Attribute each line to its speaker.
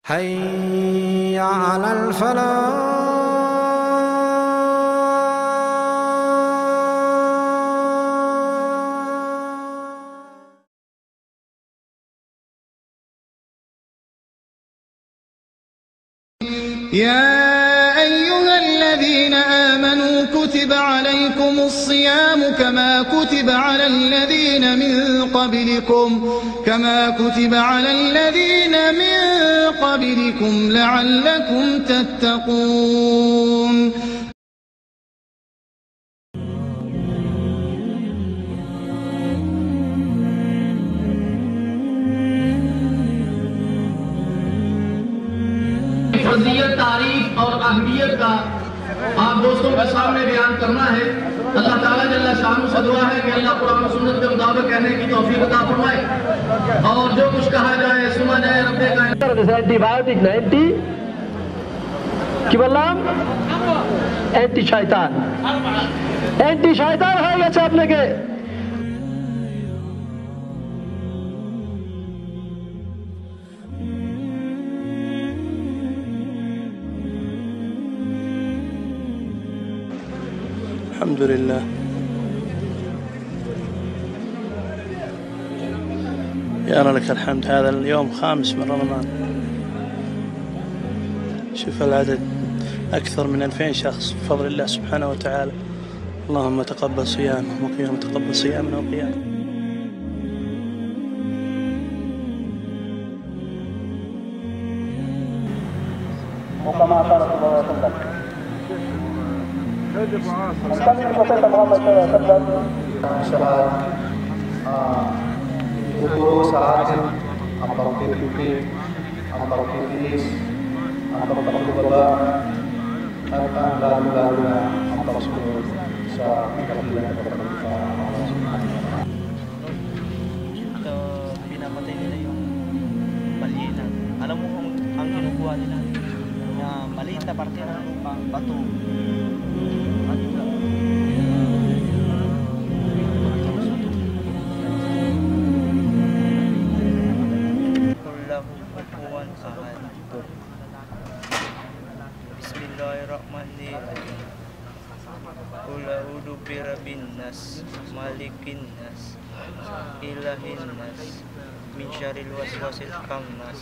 Speaker 1: حي على الفلاح.
Speaker 2: يا أيها الذين آمنوا كتب عليكم الصيام كما كتب على الذين من قبلكم لعلكم تتقون.
Speaker 3: फजीलत, तारीफ और अहमियत का आप दोस्तों के सामने बयान करना है। अल्लाह ताला जल्ला शान से दुआ है कि अल्लाह कुरान और सुन्नत के मुताबिक कहने की तौफीक अता फरमाए और जो कुछ कहा जाए सुना जाए रब्बे का।
Speaker 4: एंटीबायोटिक ना एंटी কি বললাম एंटी शैतान হয়ে গেছে আপনাকে।
Speaker 5: الحمد لله. يا لك الحمد. هذا اليوم 5 من رمضان. شوف العدد أكثر من 2000 شخص بفضل الله سبحانه وتعالى. اللهم تقبل صيامهم وقيامهم، تقبل صيامنا وقيامنا.
Speaker 6: وكما قال صلى الله عليه وسلم نكمل البسيطة محمد صلى الله عليه وسلم butuh saatin atau titik atau titis atau terbuka akan lalu-lalu atau sebelum bisa dikabulkan kepada
Speaker 7: pinapatay nila yung balyena. Alam mo kung ang kinukuha nila na maliit na parte ng lupa, bato. Bismillahirrahmanirrahim. Qul a'udzu birabbin nas, malikin nas, ilahin nas, min syarril waswasil khannas.